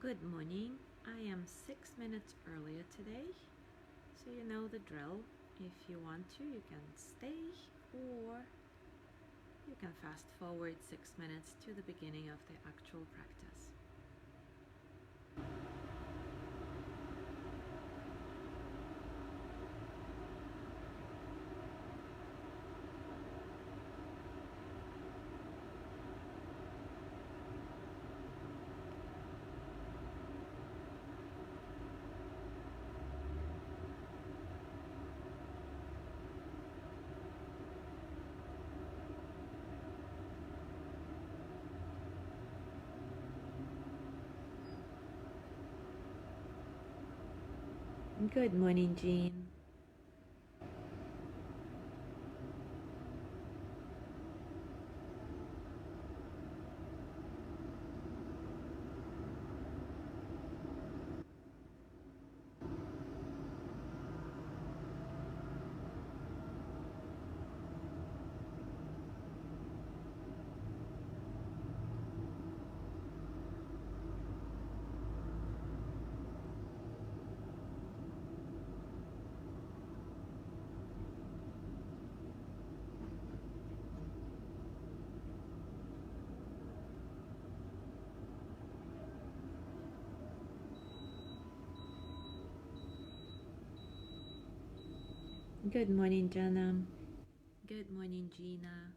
Good morning. I am 6 minutes earlier today, so you know the drill. If you want to, you can stay, or you can fast forward 6 minutes to the beginning of the actual practice. Good morning, Jean. Good morning, Jana. Good morning, Gina.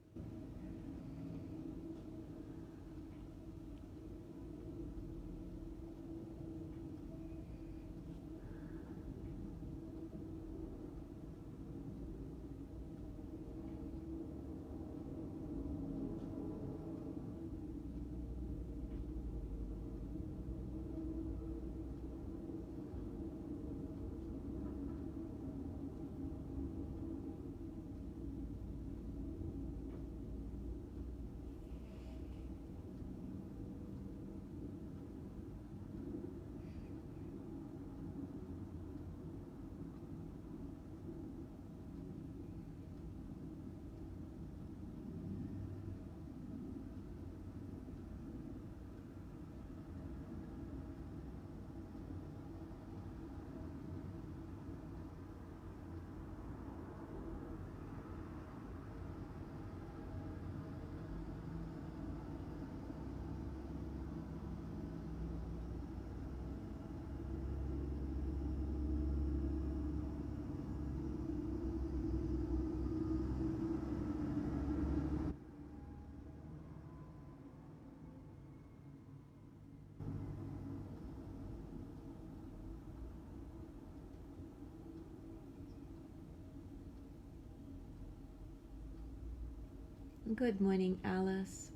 Good morning, Alice.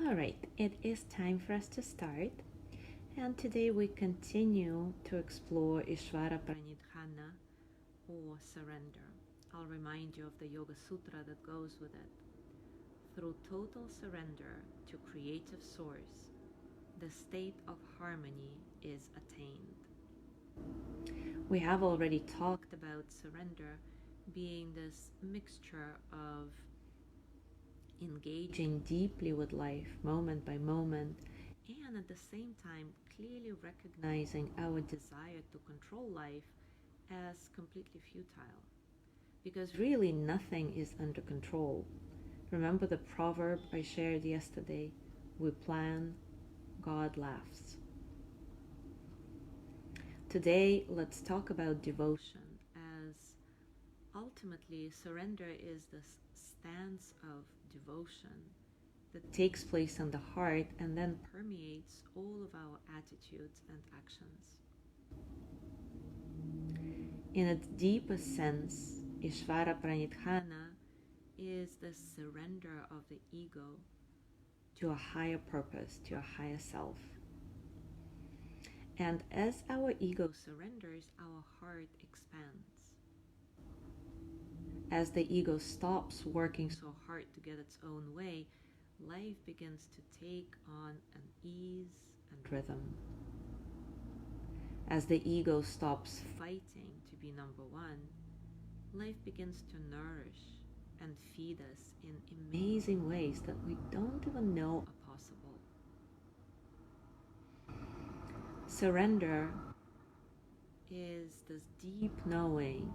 Alright, it is time for us to start. And today we continue to explore ISVARA PRANIDHANA, or surrender. I'll remind you of the Yoga Sutra that goes with it. Through total surrender to creative source, the state of harmony is attained. We have already talked about surrender being this mixture of engaging deeply with life, moment by moment, and at the same time clearly recognizing our desire to control life as completely futile. Because really nothing is under control. Remember the proverb I shared yesterday? We plan, God laughs. Today, let's talk about devotion, as ultimately surrender is the stance of devotion that takes place in the heart and then permeates all of our attitudes and actions. In its deepest sense, ISVARA PRANIDHANA is the surrender of the ego to a higher purpose, to a higher self. And as our ego surrenders, our heart expands. As the ego stops working so hard to get its own way, life begins to take on an ease and rhythm. As the ego stops fighting to be number one, life begins to nourish and feed us in amazing ways that we don't even know are possible. Surrender is this deep knowing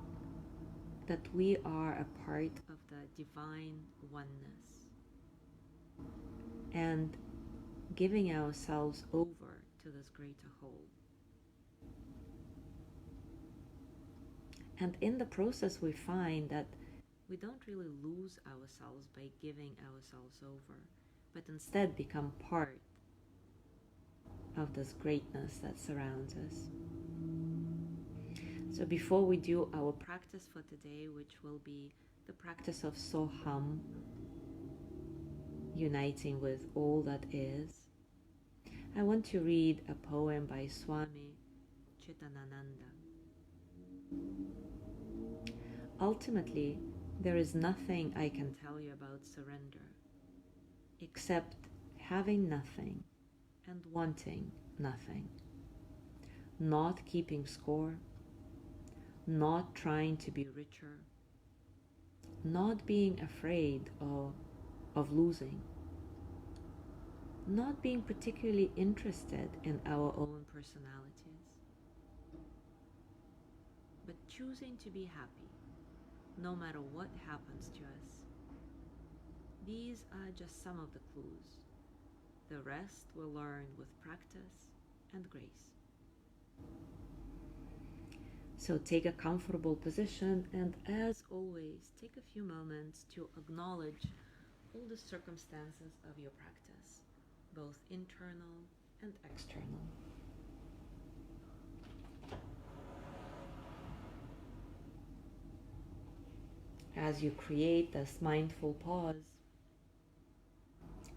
that we are a part of the divine oneness and giving ourselves over to this greater whole. And in the process we find that we don't really lose ourselves by giving ourselves over, but instead become part of this greatness that surrounds us. So before we do our practice for today, which will be the practice of Soham, uniting with all that is, I want to read a poem by Swami Chitanananda. Ultimately, there is nothing I can tell you about surrender, except having nothing and wanting nothing, not keeping score, not trying to be richer, not being afraid of losing, not being particularly interested in our own personalities, but choosing to be happy no matter what happens to us. These are just some of the clues. The rest we'll learn with practice and grace. So take a comfortable position, and as always, take a few moments to acknowledge all the circumstances of your practice, both internal and external. As you create this mindful pause,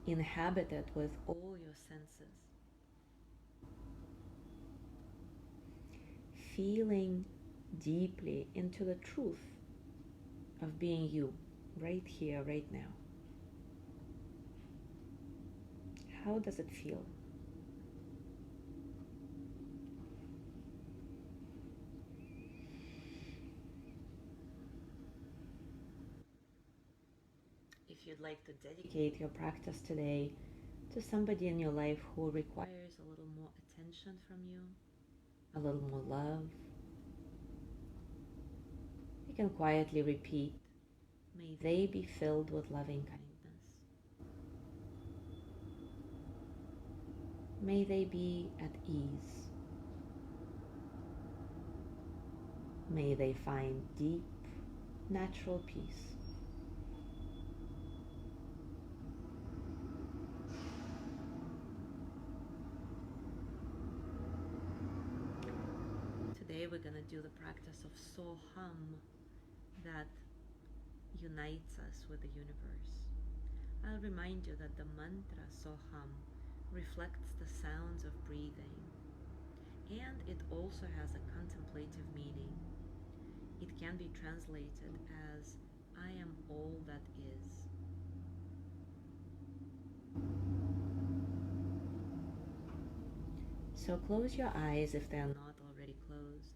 inhabit it with all your senses, feeling deeply into the truth of being you, right here, right now. How does it feel? If you'd like to dedicate your practice today to somebody in your life who requires a little more attention from you, a little more love, you can quietly repeat, may they be filled with loving kindness. May they be at ease. May they find deep, natural peace. Today we're going to do the practice of Soham that unites us with the universe. I'll remind you that the mantra Soham reflects the sounds of breathing, and it also has a contemplative meaning. It can be translated as I am all that is. So close your eyes if they are not already closed,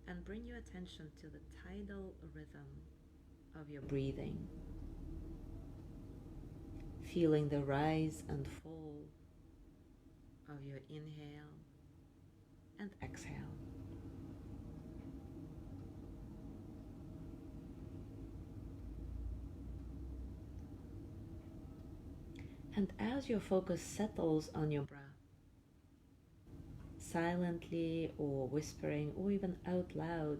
and bring your attention to the tidal rhythm of your breathing, feeling the rise and fall of your inhale and exhale. And as your focus settles on your breath, silently or whispering or even out loud,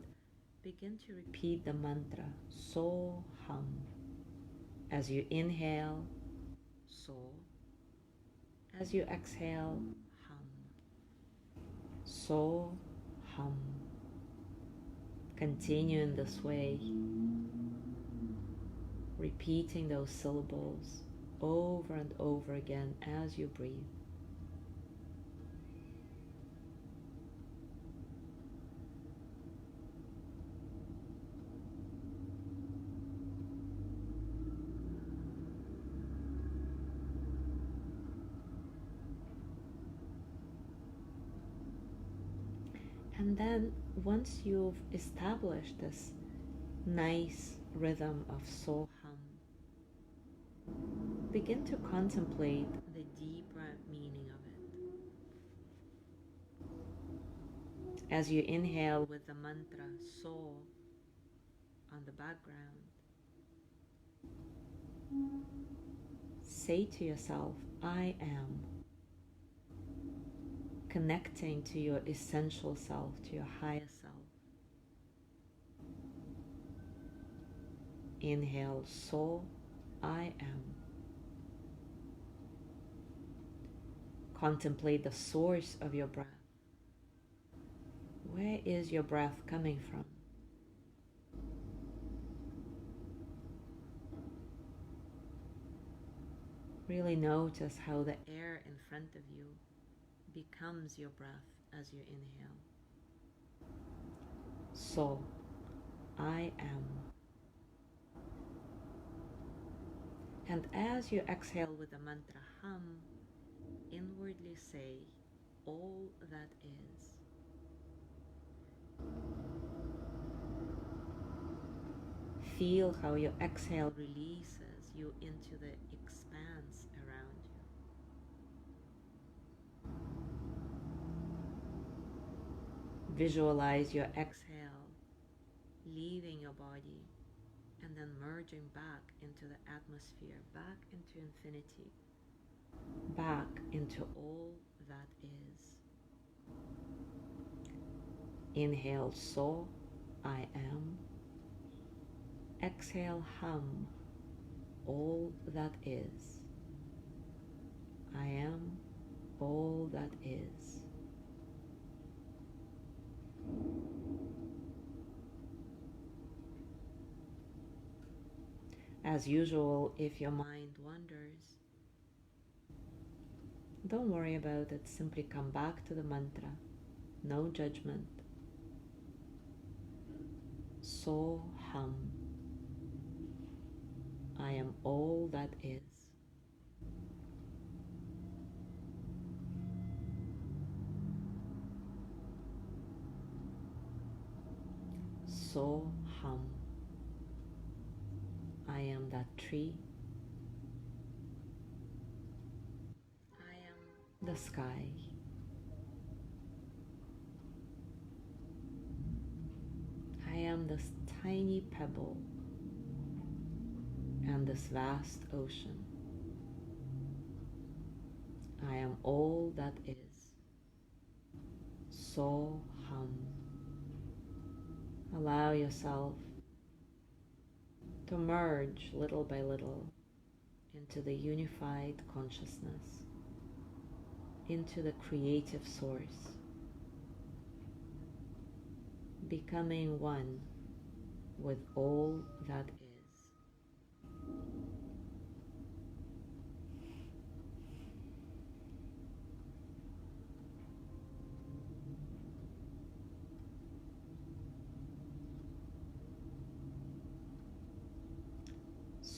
begin to repeat the mantra So-Ham. As you inhale, So. As you exhale, Hum. So-Hum. Continue in this way, repeating those syllables over and over again as you breathe. And then once you've established this nice rhythm of So-Hum, begin to contemplate the deeper meaning of it. As you inhale with the mantra So on the background, say to yourself, I am. Connecting to your essential self, to your higher self. Inhale, So, I am. Contemplate the source of your breath. Where is your breath coming from? Really notice how the air in front of you becomes your breath as you inhale. So, I am. And as you exhale with the mantra Hum, inwardly say, all that is. Feel how your exhale releases you into the expanse around you. Visualize your exhale leaving your body and then merging back into the atmosphere, back into infinity, back into all that is. Inhale, So, I am. Exhale, Hum, all that is. I am all that is. As usual, if your mind wanders, don't worry about it. Simply come back to the mantra. No judgment. So-Hum. I am all that is. So-Hum. I am that tree. I am the sky. I am this tiny pebble and this vast ocean. I am all that is. So-Hum. Allow yourself to merge little by little into the unified consciousness, into the creative source, becoming one with all that is.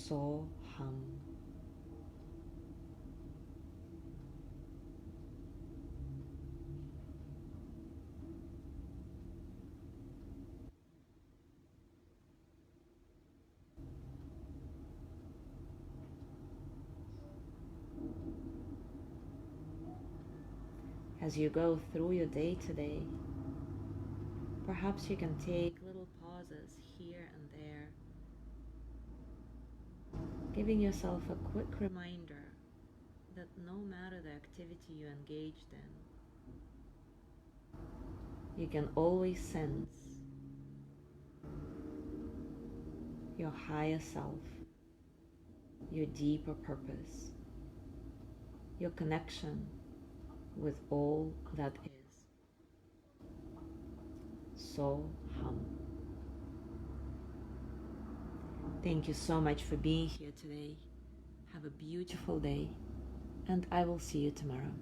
So hum. As you go through your day today, perhaps you can take little pauses here and there, giving yourself a quick reminder that no matter the activity you engaged in, you can always sense your higher self, your deeper purpose, your connection with all that is. So hum. Thank you so much for being here today. Have a beautiful day, and I will see you tomorrow.